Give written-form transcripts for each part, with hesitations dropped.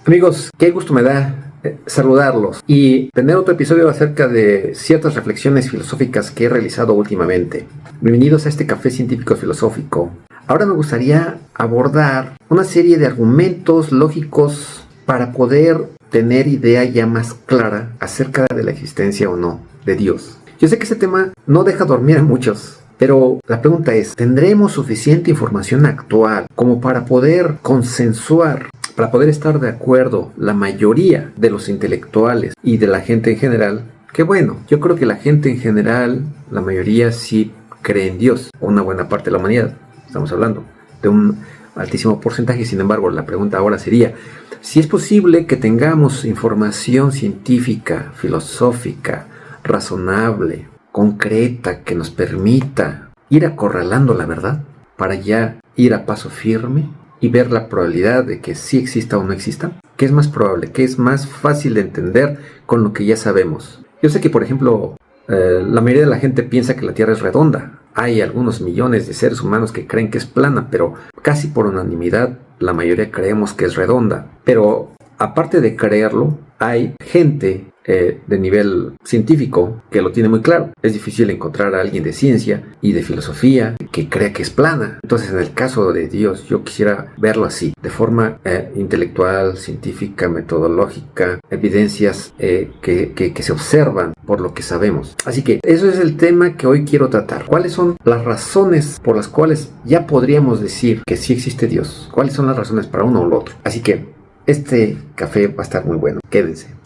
Amigos, qué gusto me da saludarlos y tener otro episodio acerca de ciertas reflexiones filosóficas que he realizado últimamente. Bienvenidos a este café científico filosófico. Ahora me gustaría abordar una serie de argumentos lógicos para poder tener idea ya más clara acerca de la existencia o no de Dios. Yo sé que este tema no deja dormir a muchos, pero la pregunta es, ¿tendremos suficiente información actual como para poder consensuar, para poder estar de acuerdo la mayoría de los intelectuales y de la gente en general? Que bueno, yo creo que la gente en general, la mayoría sí cree en Dios, una buena parte de la humanidad. Estamos hablando de un altísimo porcentaje. Sin embargo, la pregunta ahora sería si es posible que tengamos información científica, filosófica, razonable, concreta, que nos permita ir acorralando la verdad para ya ir a paso firme y ver la probabilidad de que sí exista o no exista. ¿Qué es más probable? ¿Qué es más fácil de entender con lo que ya sabemos? Yo sé que, por ejemplo, la mayoría de la gente piensa que la Tierra es redonda. Hay algunos millones de seres humanos que creen que es plana, pero casi por unanimidad la mayoría creemos que es redonda. Pero aparte de creerlo, hay gente de nivel científico que lo tiene muy claro. Es difícil encontrar a alguien de ciencia y de filosofía que crea que es plana. Entonces, en el caso de Dios, yo quisiera verlo así, de forma intelectual, científica, metodológica, evidencias que se observan por lo que sabemos. Así que eso es el tema que hoy quiero tratar. ¿Cuáles son las razones por las cuales ya podríamos decir que sí existe Dios? ¿Cuáles son las razones para uno o lo otro? Así que este café va a estar muy bueno. Quédense.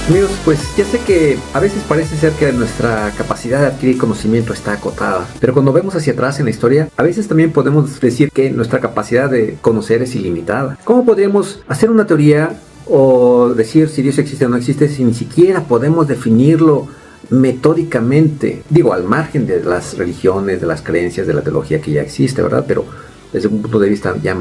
Amigos, pues ya sé que a veces parece ser que nuestra capacidad de adquirir conocimiento está acotada, pero cuando vemos hacia atrás en la historia, a veces también podemos decir que nuestra capacidad de conocer es ilimitada. ¿Cómo podríamos hacer una teoría o decir si Dios existe o no existe si ni siquiera podemos definirlo metódicamente? Digo, al margen de las religiones, de las creencias, de la teología que ya existe, ¿verdad? Pero desde un punto de vista ya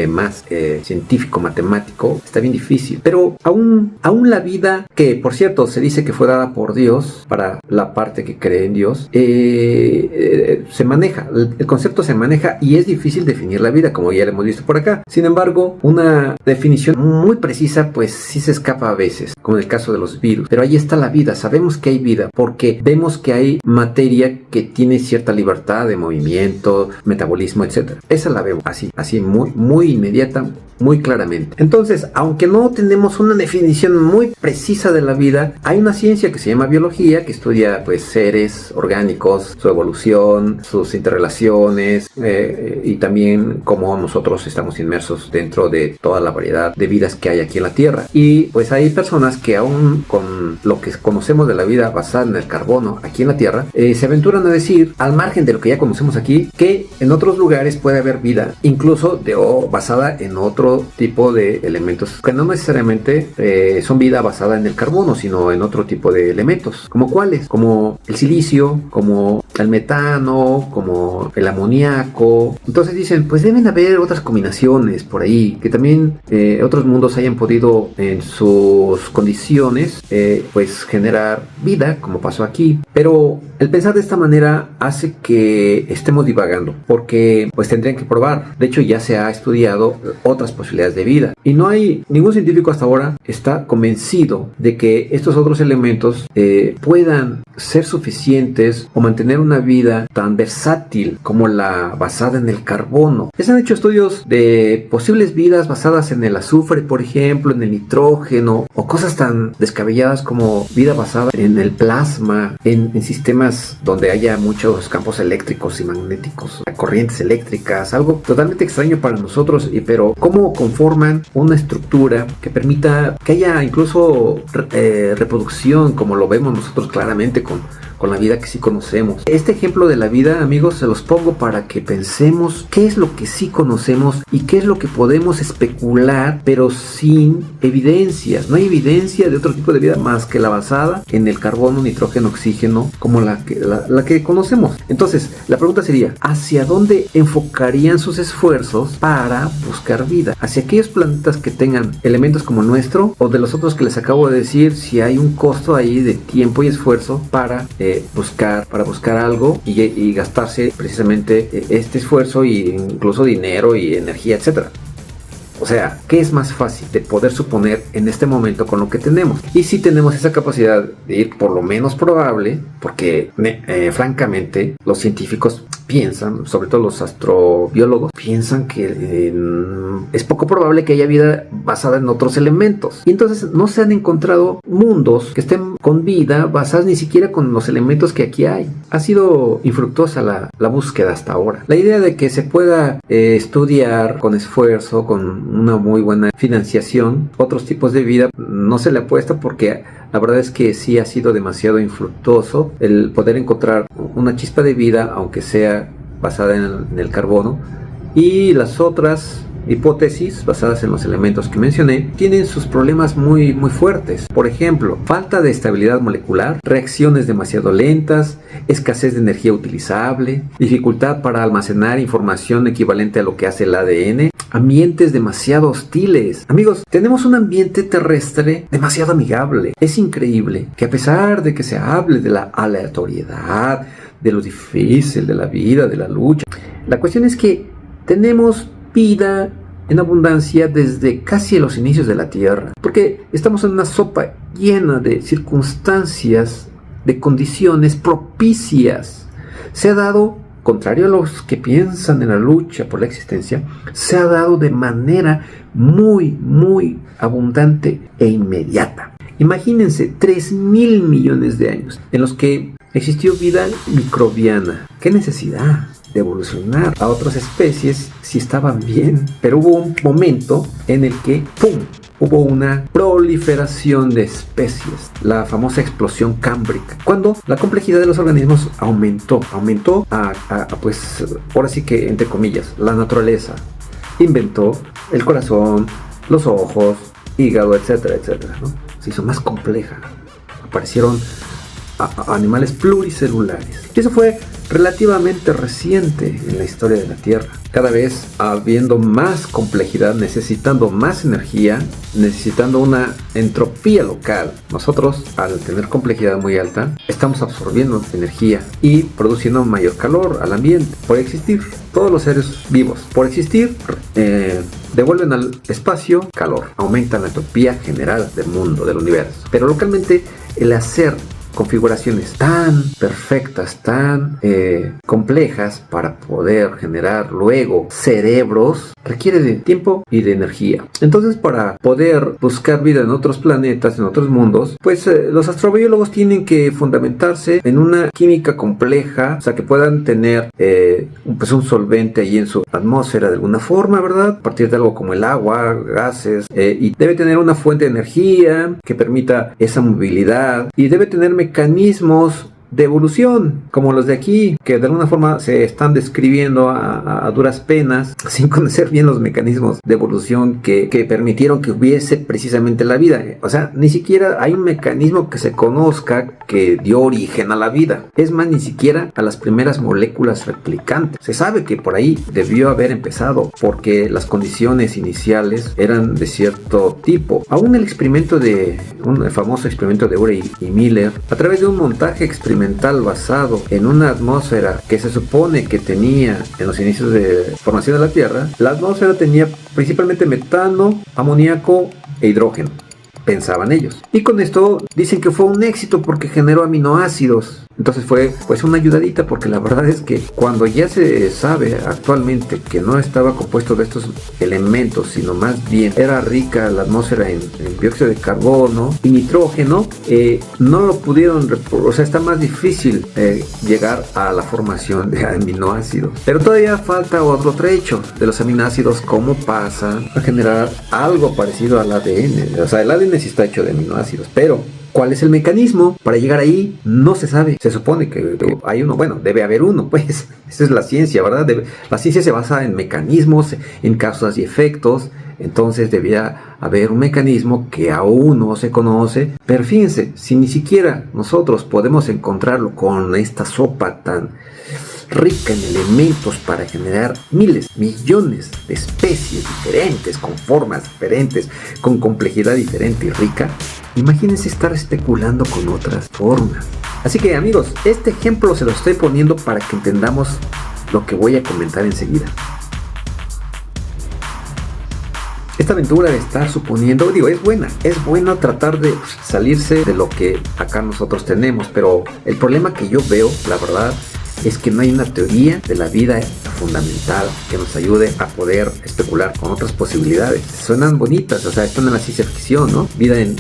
más científico, matemático, está bien difícil. Pero aún la vida, que por cierto se dice que fue dada por Dios, para la parte que cree en Dios, se maneja, el concepto se maneja y es difícil definir la vida, como ya lo hemos visto por acá. Sin embargo, una definición muy precisa, pues sí se escapa a veces, como en el caso de los virus. Pero ahí está la vida, sabemos que hay vida, porque vemos que hay materia que tiene cierta libertad de movimiento, metabolismo, etc. Esa la vemos así muy inmediata, muy claramente. Entonces, aunque no tenemos una definición muy precisa de la vida, hay una ciencia que se llama biología, que estudia pues seres orgánicos, su evolución, sus interrelaciones, y también cómo nosotros estamos inmersos dentro de toda la variedad de vidas que hay aquí en la Tierra. Y pues hay personas que aún con lo que conocemos de la vida basada en el carbono aquí en la Tierra, se aventuran a decir, al margen de lo que ya conocemos aquí, que en otros lugares puede haber vida, incluso basada en otro tipo de elementos que no necesariamente son vida basada en el carbono, sino en otro tipo de elementos. ¿Como cuáles? Como el silicio, como el metano, como el amoníaco. Entonces dicen, pues deben haber otras combinaciones por ahí, que también otros mundos hayan podido en sus condiciones pues generar vida, como pasó aquí. Pero el pensar de esta manera hace que estemos divagando, porque pues tendrían que probar. De hecho, ya se ha estudiado otras posibilidades de vida y no hay ningún científico hasta ahora está convencido de que estos otros elementos puedan ser suficientes o mantener una vida tan versátil como la basada en el carbono. Se han hecho estudios de posibles vidas basadas en el azufre, por ejemplo, en el nitrógeno, o cosas tan descabelladas como vida basada en el plasma, en sistemas donde haya muchos campos eléctricos y magnéticos, corrientes eléctricas, algo totalmente extraño para nosotros, pero cómo conforman una estructura que permita que haya incluso reproducción, como lo vemos nosotros claramente con la vida que sí conocemos. Este ejemplo de la vida, amigos, se los pongo para que pensemos qué es lo que sí conocemos y qué es lo que podemos especular, pero sin evidencias. No hay evidencia de otro tipo de vida más que la basada en el carbono, nitrógeno, oxígeno, como la que conocemos. Entonces, la pregunta sería, ¿hacia dónde enfocarían sus esfuerzos para buscar vida? ¿Hacia aquellos planetas que tengan elementos como el nuestro, o de los otros que les acabo de decir, si hay un costo ahí de tiempo y esfuerzo para para buscar algo y gastarse precisamente este esfuerzo y incluso dinero y energía, etcétera. O sea, ¿qué es más fácil de poder suponer en este momento con lo que tenemos? Y si tenemos esa capacidad de ir por lo menos probable, porque francamente los científicos piensan, sobre todo los astrobiólogos, piensan que es poco probable que haya vida basada en otros elementos. Y entonces no se han encontrado mundos que estén con vida basadas ni siquiera con los elementos que aquí hay. Ha sido infructuosa la búsqueda hasta ahora. La idea de que se pueda estudiar con esfuerzo, con una muy buena financiación, otros tipos de vida, no se le apuesta porque la verdad es que sí ha sido demasiado infructuoso el poder encontrar una chispa de vida, aunque sea basada en el carbono, y las otras hipótesis basadas en los elementos que mencioné tienen sus problemas muy fuertes. Por ejemplo, falta de estabilidad molecular, reacciones demasiado lentas, escasez de energía utilizable, dificultad para almacenar información equivalente a lo que hace el ADN, ambientes demasiado hostiles. Amigos, tenemos un ambiente terrestre demasiado amigable. Es increíble que a pesar de que se hable de la aleatoriedad, de lo difícil de la vida, de la lucha, la cuestión es que tenemos vida en abundancia desde casi los inicios de la Tierra, porque estamos en una sopa llena de circunstancias, de condiciones propicias. Se ha dado, contrario a los que piensan en la lucha por la existencia, se ha dado de manera muy abundante e inmediata. Imagínense 3.000 millones de años en los que existió vida microbiana. ¿Qué necesidad de evolucionar a otras especies si estaban bien? Pero hubo un momento en el que ¡pum!, hubo una proliferación de especies, la famosa explosión cámbrica, cuando la complejidad de los organismos aumentó pues ahora sí que entre comillas, la naturaleza inventó el corazón, los ojos, hígado, etcétera, ¿no? Se hizo más compleja, aparecieron animales pluricelulares. Y eso fue relativamente reciente en la historia de la Tierra. Cada vez habiendo más complejidad, necesitando más energía, necesitando una entropía local. Nosotros, al tener complejidad muy alta, estamos absorbiendo energía y produciendo mayor calor al ambiente. Por existir, todos los seres vivos, por existir, devuelven al espacio calor, aumentan la entropía general del mundo, del universo. Pero localmente, el hacer configuraciones tan perfectas, tan complejas para poder generar luego cerebros, requiere de tiempo y de energía. Entonces, para poder buscar vida en otros planetas, en otros mundos, pues los astrobiólogos tienen que fundamentarse en una química compleja, o sea, que puedan tener pues un solvente ahí en su atmósfera de alguna forma, ¿verdad? A partir de algo como el agua, gases, y debe tener una fuente de energía que permita esa movilidad, y debe tener mecanismos de evolución, como los de aquí, que de alguna forma se están describiendo a duras penas, sin conocer bien los mecanismos de evolución que permitieron que hubiese precisamente la vida. O sea, ni siquiera hay un mecanismo que se conozca que dio origen a la vida. Es más, ni siquiera a las primeras moléculas replicantes. Se sabe que por ahí debió haber empezado, porque las condiciones iniciales eran de cierto tipo. Aún el famoso experimento de Urey y Miller, a través de un montaje experimental basado en una atmósfera que se supone que tenía en los inicios de formación de la Tierra, la atmósfera tenía principalmente metano, amoníaco e hidrógeno, pensaban ellos. Y con esto dicen que fue un éxito porque generó aminoácidos. Entonces fue pues una ayudadita, porque la verdad es que cuando ya se sabe actualmente que no estaba compuesto de estos elementos, sino más bien era rica la atmósfera en dióxido de carbono y nitrógeno, no lo pudieron, o sea, está más difícil llegar a la formación de aminoácidos. Pero todavía falta otro trecho de los aminoácidos, cómo pasan a generar algo parecido al ADN. O sea, el ADN sí está hecho de aminoácidos, pero ¿cuál es el mecanismo para llegar ahí? No se sabe. Se supone que hay uno, bueno, debe haber uno, pues. Esa es la ciencia, ¿verdad? La ciencia se basa en mecanismos, en causas y efectos. Entonces debía haber un mecanismo que aún no se conoce. Pero fíjense, si ni siquiera nosotros podemos encontrarlo con esta sopa tan rica en elementos para generar miles, millones de especies diferentes, con formas diferentes, con complejidad diferente y rica, Imagínense estar especulando con otras formas. Así que amigos, este ejemplo se lo estoy poniendo para que entendamos lo que voy a comentar enseguida. Esta aventura de estar suponiendo, es buena tratar de salirse de lo que acá nosotros tenemos, pero el problema que yo veo, la verdad, es que no hay una teoría de la vida fundamental que nos ayude a poder especular con otras posibilidades. Suenan bonitas, están en la ciencia ficción, ¿no? Vida en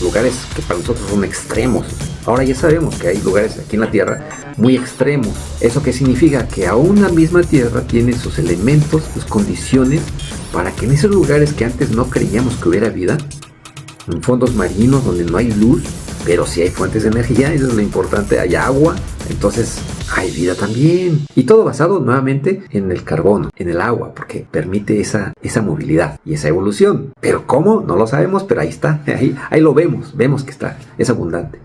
lugares que para nosotros son extremos. Ahora ya sabemos que hay lugares aquí en la Tierra muy extremos. ¿Eso qué significa? Que aún la misma Tierra tiene sus elementos, sus condiciones, para que en esos lugares que antes no creíamos que hubiera vida, en fondos marinos donde no hay luz, pero sí hay fuentes de energía, eso es lo importante, hay agua, entonces hay vida también. Y todo basado nuevamente en el carbono, en el agua, porque permite esa movilidad y esa evolución. Pero ¿cómo? No lo sabemos, pero ahí está, ahí lo vemos que está, es abundante.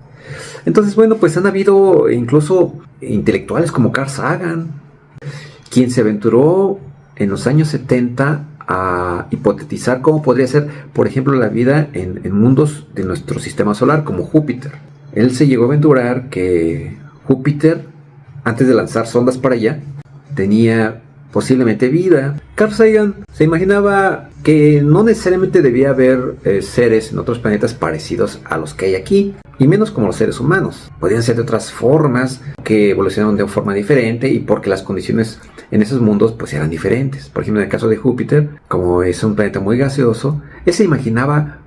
Entonces, pues han habido incluso intelectuales como Carl Sagan, quien se aventuró en los años 70 a hipotetizar cómo podría ser, por ejemplo, la vida en mundos de nuestro sistema solar, como Júpiter. Él se llegó a aventurar que Júpiter, antes de lanzar sondas para allá, tenía posiblemente vida. Carl Sagan se imaginaba que no necesariamente debía haber seres en otros planetas parecidos a los que hay aquí, y menos como los seres humanos. Podrían ser de otras formas, que evolucionaron de una forma diferente, y porque las condiciones en esos mundos pues eran diferentes. Por ejemplo, en el caso de Júpiter, como es un planeta muy gaseoso, él se imaginaba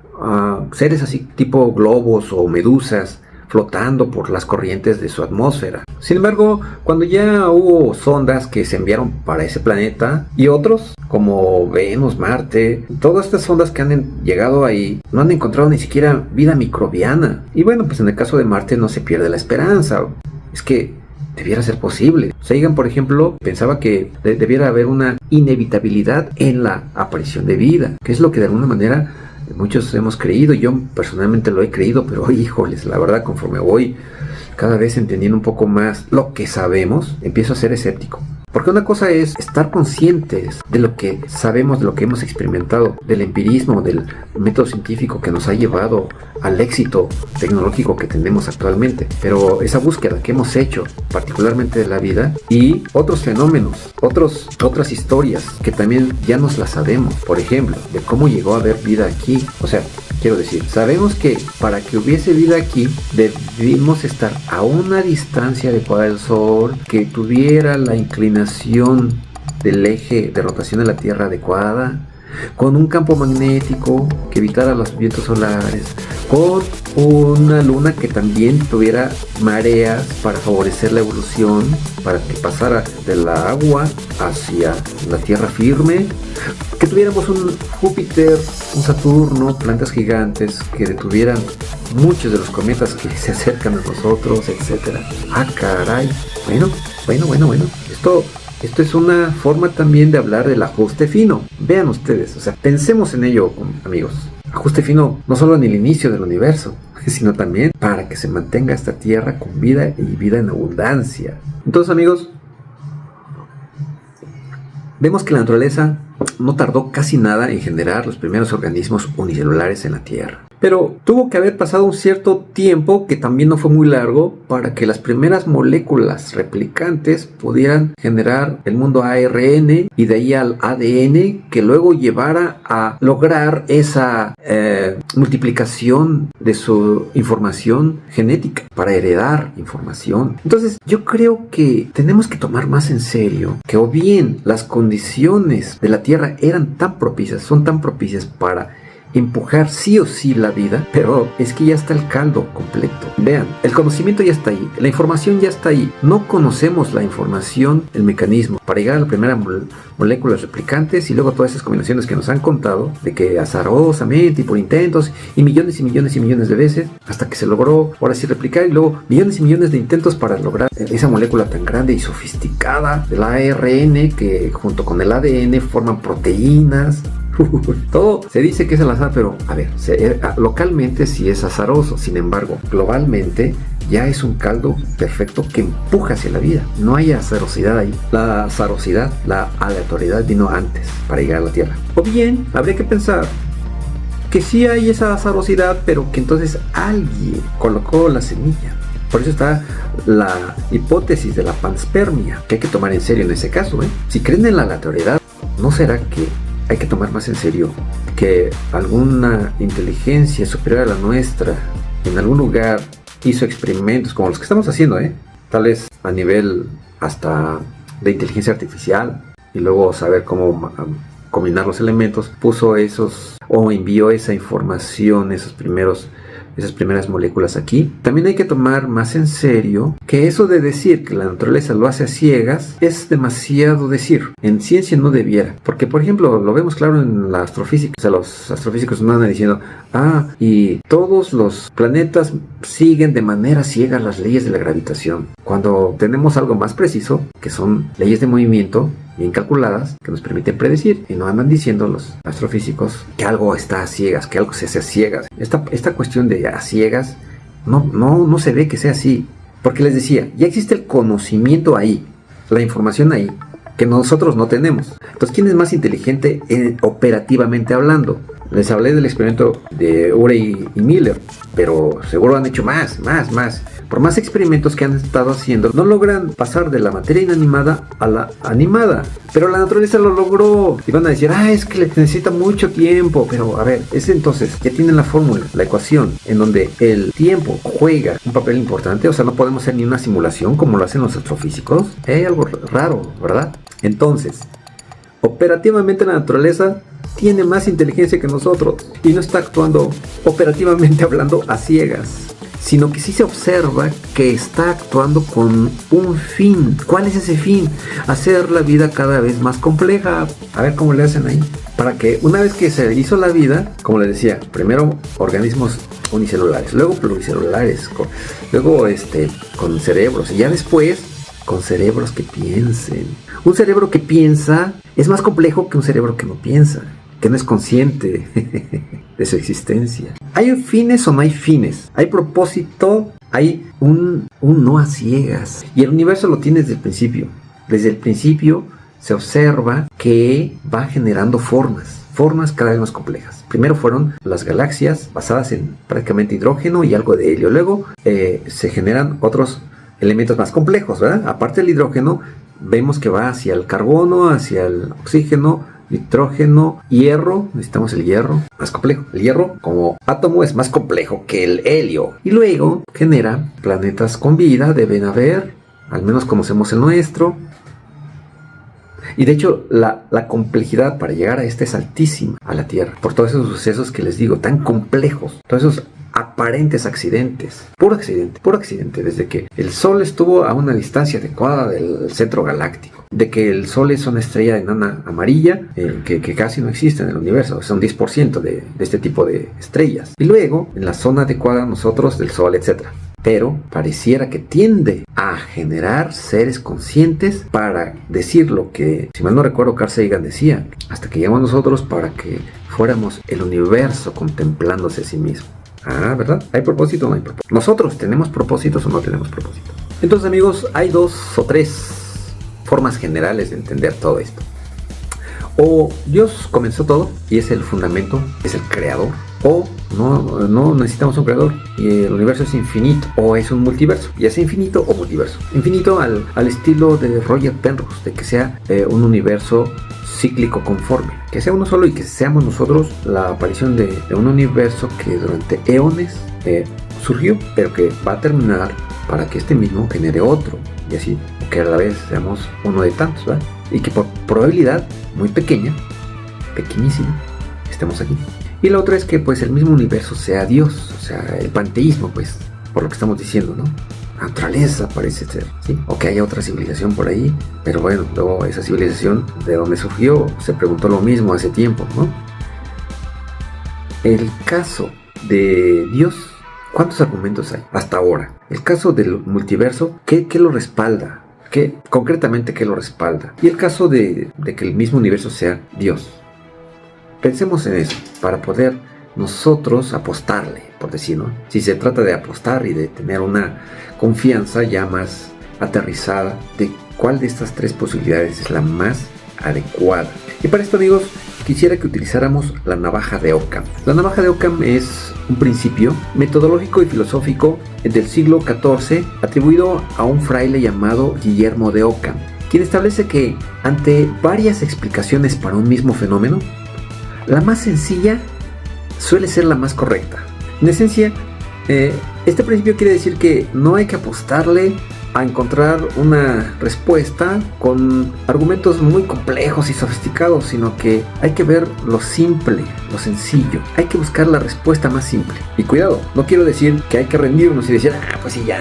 seres así tipo globos o medusas flotando por las corrientes de su atmósfera. Sin embargo, cuando ya hubo sondas que se enviaron para ese planeta y otros como Venus, Marte, todas estas sondas que han llegado ahí no han encontrado ni siquiera vida microbiana. Y pues en el caso de Marte no se pierde la esperanza. Es que debiera ser posible. Sagan, por ejemplo, pensaba que debiera haber una inevitabilidad en la aparición de vida, que es lo que de alguna manera muchos hemos creído. Yo personalmente lo he creído, pero híjoles, la verdad, conforme voy cada vez entendiendo un poco más lo que sabemos, empiezo a ser escéptico. Porque una cosa es estar conscientes de lo que sabemos, de lo que hemos experimentado, del empirismo, del método científico que nos ha llevado al éxito tecnológico que tenemos actualmente. Pero esa búsqueda que hemos hecho, particularmente de la vida, y otros fenómenos, otras historias que también ya nos las sabemos. Por ejemplo, de cómo llegó a haber vida aquí. Quiero decir, sabemos que para que hubiese vida aquí debimos estar a una distancia adecuada del Sol, que tuviera la inclinación del eje de rotación de la Tierra adecuada, con un campo magnético que evitara los vientos solares, con una luna que también tuviera mareas para favorecer la evolución, para que pasara de la agua hacia la tierra firme, que tuviéramos un Júpiter, un Saturno, planetas gigantes que detuvieran muchos de los cometas que se acercan a nosotros, etc. ¡Ah, caray! Bueno. Esto es una forma también de hablar del ajuste fino. Vean ustedes, pensemos en ello, amigos. Ajuste fino no solo en el inicio del universo, sino también para que se mantenga esta tierra con vida y vida en abundancia. Entonces, amigos, vemos que la naturaleza no tardó casi nada en generar los primeros organismos unicelulares en la Tierra. Pero tuvo que haber pasado un cierto tiempo, que también no fue muy largo, para que las primeras moléculas replicantes pudieran generar el mundo ARN y de ahí al ADN, que luego llevara a lograr esa multiplicación de su información genética para heredar información. Entonces yo creo que tenemos que tomar más en serio que o bien las condiciones de la Tierra son tan propicias para empujar sí o sí la vida, pero es que ya está el caldo completo. Vean, el conocimiento ya está ahí, la información ya está ahí. No conocemos la información, el mecanismo para llegar a la primera molécula replicantes y luego todas esas combinaciones que nos han contado de que azarosamente y por intentos y millones y millones y millones de veces hasta que se logró ahora sí replicar, y luego millones y millones de intentos para lograr esa molécula tan grande y sofisticada del ARN, que junto con el ADN forman proteínas. Todo se dice que es al azar, pero a ver, localmente sí es azaroso. Sin embargo, globalmente ya es un caldo perfecto que empuja hacia la vida. No hay azarosidad ahí. La azarosidad, la aleatoriedad vino antes para llegar a la Tierra. O bien, habría que pensar que sí hay esa azarosidad, pero que entonces alguien colocó la semilla. Por eso está la hipótesis de la panspermia, que hay que tomar en serio en ese caso, ¿eh? Si creen en la aleatoriedad, ¿no será que hay que tomar más en serio que alguna inteligencia superior a la nuestra en algún lugar hizo experimentos como los que estamos haciendo, tal vez a nivel hasta de inteligencia artificial, y luego saber cómo combinar los elementos, puso esos o envió esa información, esas primeras moléculas aquí? También hay que tomar más en serio que eso de decir que la naturaleza lo hace a ciegas es demasiado decir. En ciencia no debiera, porque por ejemplo lo vemos claro en la astrofísica. O sea, los astrofísicos no andan diciendo, y todos los planetas siguen de manera ciega las leyes de la gravitación, cuando tenemos algo más preciso, que son leyes de movimiento bien calculadas, que nos permiten predecir, y no andan diciendo los astrofísicos que algo está a ciegas, que algo se hace a ciegas. Esta cuestión de a ciegas no se ve que sea así, porque les decía, ya existe el conocimiento ahí, la información ahí, que nosotros no tenemos. Entonces, ¿quién es más inteligente operativamente hablando? Les hablé del experimento de Urey y Miller, pero seguro han hecho más. Por más experimentos que han estado haciendo, no logran pasar de la materia inanimada a la animada. Pero la naturaleza lo logró. Y van a decir, es que le necesita mucho tiempo. Pero a ver, entonces, ya tienen la fórmula, la ecuación, en donde el tiempo juega un papel importante. O sea, no podemos hacer ni una simulación como lo hacen los astrofísicos. Hay algo raro, ¿verdad? Entonces, operativamente la naturaleza tiene más inteligencia que nosotros y no está actuando operativamente hablando a ciegas, sino que sí se observa que está actuando con un fin. ¿Cuál es ese fin? Hacer la vida cada vez más compleja. A ver cómo le hacen ahí. Para que una vez que se hizo la vida, como les decía, primero organismos unicelulares, luego pluricelulares, luego con cerebros, y ya después con cerebros que piensen. Un cerebro que piensa es más complejo que un cerebro que no piensa, que no es consciente de su existencia. ¿Hay fines o no hay fines? ¿Hay propósito? Hay un no a ciegas. Y el universo lo tiene desde el principio. Desde el principio se observa que va generando formas cada vez más complejas. Primero fueron las galaxias basadas en prácticamente hidrógeno y algo de helio. Luego se generan otros elementos más complejos, ¿verdad? Aparte del hidrógeno, vemos que va hacia el carbono, hacia el oxígeno, nitrógeno, hierro. Necesitamos el hierro, más complejo. El hierro como átomo es más complejo que el helio. Y luego genera planetas con vida, deben haber, al menos conocemos el nuestro. Y de hecho la complejidad para llegar a es altísima a la Tierra, por todos esos sucesos que les digo, tan complejos, todos esos aparentes accidentes, puro accidente, desde que el Sol estuvo a una distancia adecuada del centro galáctico, de que el Sol es una estrella enana amarilla que casi no existe en el universo, es un 10% de este tipo de estrellas, y luego en la zona adecuada nosotros del Sol, etc. Pero pareciera que tiende a generar seres conscientes para decir lo que, si mal no recuerdo, Carl Sagan decía, hasta que llegamos nosotros para que fuéramos el universo contemplándose a sí mismo. ¿Verdad? ¿Hay propósito o no hay propósito? ¿Nosotros tenemos propósitos o no tenemos propósito? Entonces, amigos, hay 2 o 3 formas generales de entender todo esto. O Dios comenzó todo y es el fundamento, es el creador. O no necesitamos un creador y el universo es infinito. O es un multiverso, ya sea infinito o multiverso. Infinito al estilo de Roger Penrose, de que sea un universo cíclico conforme, que sea uno solo y que seamos nosotros la aparición de un universo que durante eones surgió, pero que va a terminar para que este mismo genere otro, y así que a la vez seamos uno de tantos, ¿verdad? Y que por probabilidad muy pequeña, pequeñísima, estemos aquí. Y la otra es que pues el mismo universo sea Dios, o sea, el panteísmo, pues, por lo que estamos diciendo, ¿no? Naturaleza parece ser, ¿sí? O que haya otra civilización por ahí, pero bueno, luego esa civilización de donde surgió se preguntó lo mismo hace tiempo, ¿no? El caso de Dios, ¿cuántos argumentos hay hasta ahora? El caso del multiverso, ¿qué lo respalda? Concretamente, ¿qué lo respalda? Y el caso de que el mismo universo sea Dios. Pensemos en eso, para poder nosotros apostarle, por decirlo. Si se trata de apostar y de tener una confianza ya más aterrizada de cuál de estas 3 posibilidades es la más adecuada. Y para esto, amigos, quisiera que utilizáramos la navaja de Occam. La navaja de Occam es un principio metodológico y filosófico del siglo XIV atribuido a un fraile llamado Guillermo de Occam, quien establece que ante varias explicaciones para un mismo fenómeno, la más sencilla suele ser la más correcta. En esencia, este principio quiere decir que no hay que apostarle a encontrar una respuesta con argumentos muy complejos y sofisticados, sino que hay que ver lo simple, lo sencillo. Hay que buscar la respuesta más simple. Y cuidado, no quiero decir que hay que rendirnos y decir, pues sí, ya.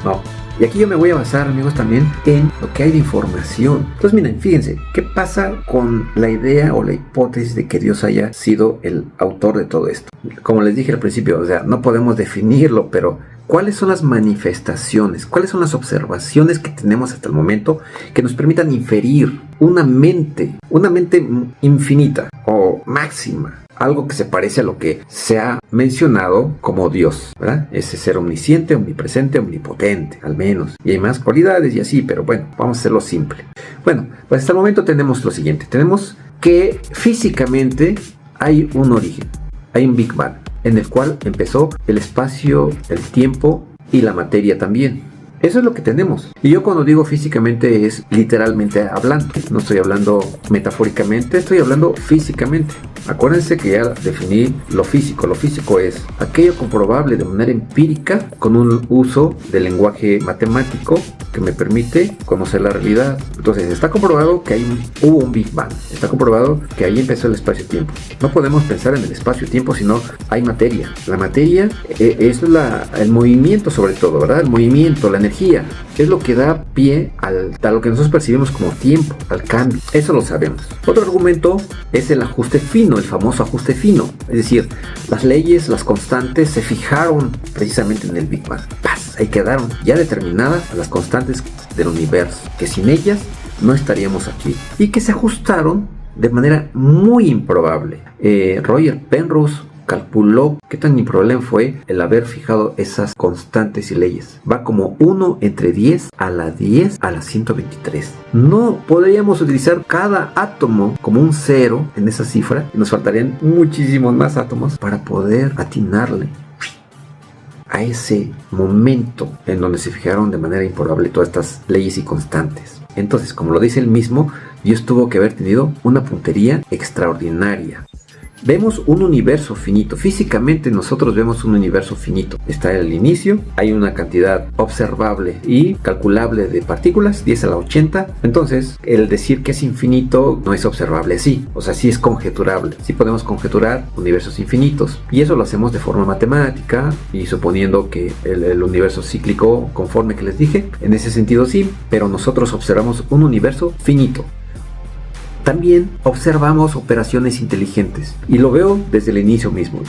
No. Y aquí yo me voy a basar, amigos, también en lo que hay de información. Entonces, miren, fíjense, ¿qué pasa con la idea o la hipótesis de que Dios haya sido el autor de todo esto? Como les dije al principio, o sea, no podemos definirlo, pero ¿cuáles son las manifestaciones? ¿Cuáles son las observaciones que tenemos hasta el momento que nos permitan inferir una mente infinita o máxima? Algo que se parece a lo que se ha mencionado como Dios, ¿verdad? Ese ser omnisciente, omnipresente, omnipotente, al menos. Y hay más cualidades y así, pero bueno, vamos a hacerlo simple. Bueno, pues hasta el momento tenemos lo siguiente. Tenemos que físicamente hay un origen, hay un Big Bang, en el cual empezó el espacio, el tiempo y la materia también. Eso es lo que tenemos. Y yo cuando digo físicamente es literalmente hablando. No estoy hablando metafóricamente, estoy hablando físicamente. Acuérdense que ya definí lo físico. Lo físico es aquello comprobable de manera empírica con un uso del lenguaje matemático que me permite conocer la realidad. Entonces está comprobado que hubo un Big Bang. Está comprobado que ahí empezó el espacio-tiempo. No podemos pensar en el espacio-tiempo si no hay materia. La materia es el movimiento sobre todo, ¿verdad? El movimiento, la energía, es lo que da pie a lo que nosotros percibimos como tiempo, al cambio. Eso lo sabemos. Otro argumento es el ajuste fino, el famoso ajuste fino. Es decir, las leyes, las constantes se fijaron precisamente en el Big Bang. ¡Paz! Ahí quedaron ya determinadas las constantes del universo, que sin ellas no estaríamos aquí. Y que se ajustaron de manera muy improbable. Roger Penrose calculó qué tan improbable fue el haber fijado esas constantes y leyes. Va como 1 entre 10 a la 10 a la 123. No podríamos utilizar cada átomo como un 0 en esa cifra. Y nos faltarían muchísimos más átomos para poder atinarle a ese momento en donde se fijaron de manera improbable todas estas leyes y constantes. Entonces, como lo dice él mismo, Dios tuvo que haber tenido una puntería extraordinaria. Vemos un universo finito. Físicamente nosotros vemos un universo finito. Está el inicio, hay una cantidad observable y calculable de partículas, 10 a la 80. Entonces, el decir que es infinito no es observable así. O sea, sí es conjeturable. Sí podemos conjeturar universos infinitos. Y eso lo hacemos de forma matemática y suponiendo que el universo cíclico, conforme que les dije, en ese sentido sí, pero nosotros observamos un universo finito. También observamos operaciones inteligentes y lo veo desde el inicio mismo,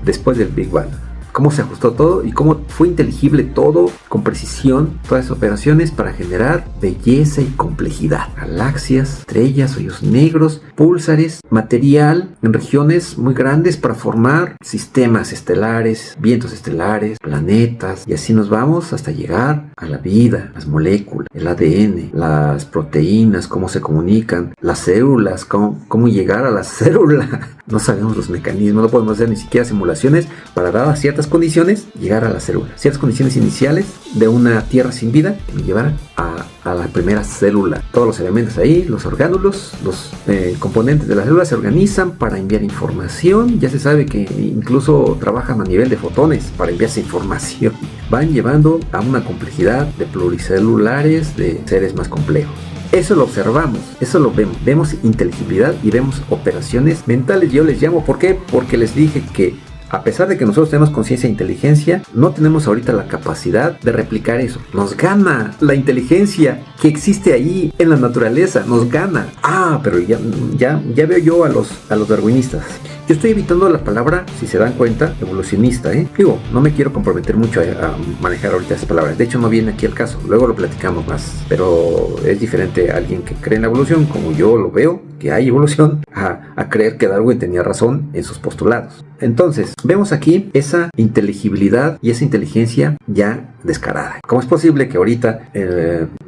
después del Big Bang. Cómo se ajustó todo y cómo fue inteligible todo con precisión, todas esas operaciones para generar belleza y complejidad. Galaxias, estrellas, hoyos negros, púlsares, material en regiones muy grandes para formar sistemas estelares, vientos estelares, planetas, y así nos vamos hasta llegar a la vida, las moléculas, el ADN, las proteínas, cómo se comunican, las células, cómo llegar a la célula. No sabemos los mecanismos, no podemos hacer ni siquiera simulaciones para dadas ciertas condiciones llegar a la célula. Ciertas condiciones iniciales de una tierra sin vida que me llevaran a la primera célula. Todos los elementos ahí, los orgánulos, los componentes de la célula se organizan para enviar información. Ya se sabe que incluso trabajan a nivel de fotones para enviarse información. Van llevando a una complejidad de pluricelulares, de seres más complejos. Eso lo observamos, eso lo vemos inteligibilidad y vemos operaciones mentales. Yo les llamo, ¿por qué? Porque les dije que a pesar de que nosotros tenemos conciencia e inteligencia, no tenemos ahorita la capacidad de replicar eso. Nos gana la inteligencia que existe ahí en la naturaleza, nos gana. Pero ya veo yo a los darwinistas. Yo estoy evitando la palabra, si se dan cuenta, evolucionista, Digo, no me quiero comprometer mucho a manejar ahorita esas palabras. De hecho, no viene aquí el caso. Luego lo platicamos más. Pero es diferente a alguien que cree en la evolución, como yo lo veo, que hay evolución, a creer que Darwin tenía razón en sus postulados. Entonces, vemos aquí esa inteligibilidad y esa inteligencia ya descarada. ¿Cómo es posible que ahorita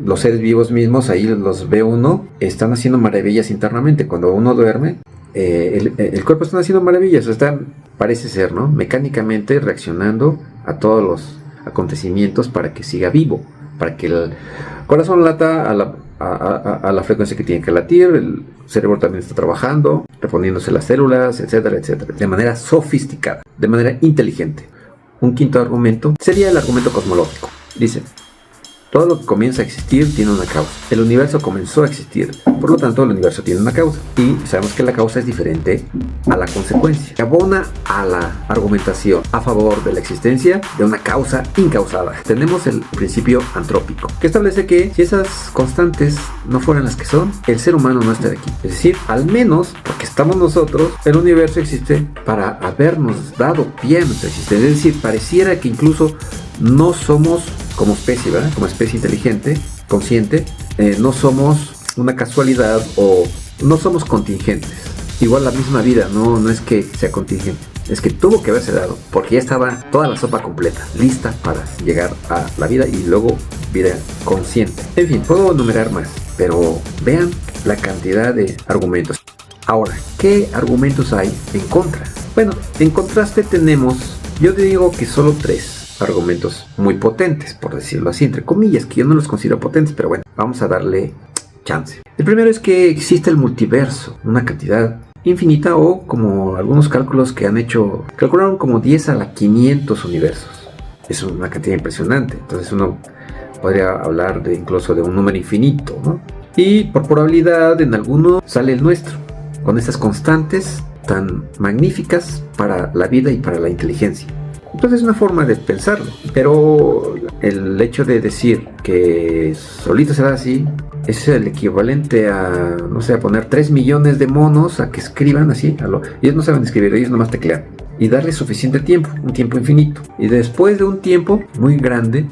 los seres vivos mismos, ahí los ve uno, están haciendo maravillas internamente? Cuando uno duerme, el cuerpo está haciendo maravillas, parece ser, ¿no?, mecánicamente reaccionando a todos los acontecimientos para que siga vivo, para que el corazón lata a la frecuencia que tiene que latir, el cerebro también está trabajando, reponiéndose las células, etcétera, etcétera, de manera sofisticada, de manera inteligente. Un quinto argumento sería el argumento cosmológico. Dice: todo lo que comienza a existir tiene una causa. El universo comenzó a existir, por lo tanto el universo tiene una causa. Y sabemos que la causa es diferente a la consecuencia. Abona a la argumentación a favor de la existencia de una causa incausada. Tenemos el principio antrópico, que establece que si esas constantes no fueran las que son, el ser humano no estaría aquí. Es decir, al menos porque estamos nosotros, el universo existe para habernos dado pie a nuestra existencia. Es decir, pareciera que incluso no somos, como especie, ¿verdad?, como especie inteligente, consciente, no somos una casualidad o no somos contingentes. Igual la misma vida no es que sea contingente, es que tuvo que haberse dado, porque ya estaba toda la sopa completa, lista para llegar a la vida y luego vida consciente. En fin, puedo enumerar más, pero vean la cantidad de argumentos. Ahora, ¿qué argumentos hay en contra? Bueno, en contraste tenemos, yo te digo que solo 3 argumentos muy potentes, por decirlo así, entre comillas, que yo no los considero potentes, pero bueno, vamos a darle chance. El primero es que existe el multiverso, una cantidad infinita, o como algunos cálculos que han hecho, calcularon como 10 a la 500 universos. Es una cantidad impresionante, entonces uno podría hablar incluso de un número infinito, ¿no? Y por probabilidad en alguno sale el nuestro, con esas constantes tan magníficas para la vida y para la inteligencia. Entonces es una forma de pensarlo, pero el hecho de decir que solito será así es el equivalente a, no sé, a poner 3 millones de monos a que escriban así. Ellos no saben escribir, ellos nomás teclean. Y darle suficiente tiempo, un tiempo infinito. Y después de un tiempo muy grande,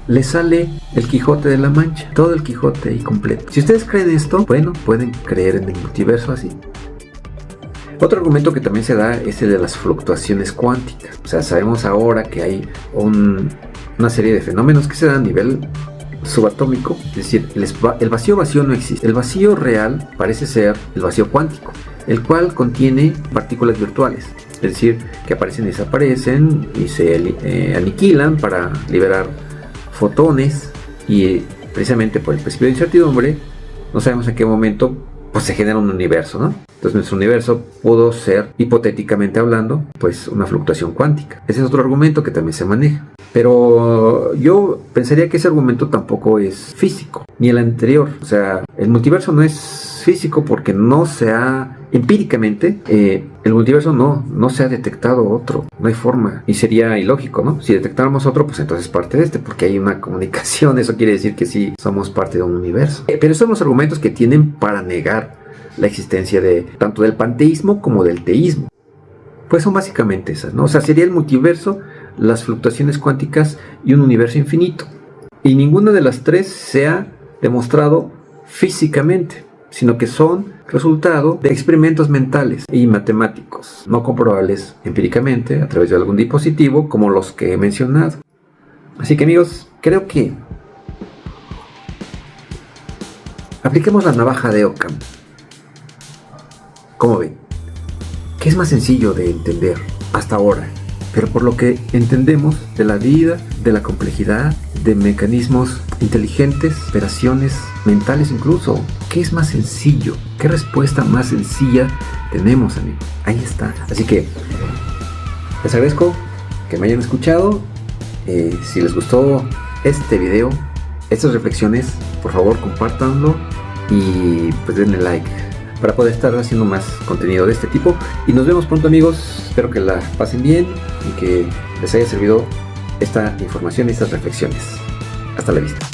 le sale el Quijote de la Mancha, todo el Quijote ahí completo. Si ustedes creen esto, bueno, pueden creer en el multiverso así. Otro argumento que también se da es el de las fluctuaciones cuánticas. O sea, sabemos ahora que hay una serie de fenómenos que se dan a nivel subatómico. Es decir, el vacío no existe. El vacío real parece ser el vacío cuántico, el cual contiene partículas virtuales. Es decir, que aparecen y desaparecen y se aniquilan para liberar fotones. Y precisamente por el principio de incertidumbre, no sabemos en qué momento pues se genera un universo, ¿no? Entonces nuestro universo pudo ser, hipotéticamente hablando, pues una fluctuación cuántica. Ese es otro argumento que también se maneja. Pero yo pensaría que ese argumento tampoco es físico, ni el anterior. O sea, el multiverso no es físico porque no se ha, empíricamente, el multiverso no se ha detectado otro. No hay forma. Y sería ilógico, ¿no? Si detectáramos otro, pues entonces parte de porque hay una comunicación. Eso quiere decir que sí somos parte de un universo. Pero esos son los argumentos que tienen para negar la existencia de tanto del panteísmo como del teísmo. Pues son básicamente esas, ¿no? O sea, sería el multiverso, las fluctuaciones cuánticas y un universo infinito. Y ninguna de las 3 se ha demostrado físicamente, sino que son resultado de experimentos mentales y matemáticos, no comprobables empíricamente a través de algún dispositivo como los que he mencionado. Así que amigos, creo que apliquemos la navaja de Occam. ¿Cómo ven? ¿Qué es más sencillo de entender hasta ahora? Pero por lo que entendemos de la vida, de la complejidad, de mecanismos inteligentes, operaciones mentales incluso, ¿qué es más sencillo? ¿Qué respuesta más sencilla tenemos, amigos? Ahí está. Así que les agradezco que me hayan escuchado. Si les gustó este video, estas reflexiones, por favor compártanlo y pues denle like para poder estar haciendo más contenido de este tipo. Y nos vemos pronto, amigos. Espero que la pasen bien y que les haya servido esta información y estas reflexiones. Hasta la vista.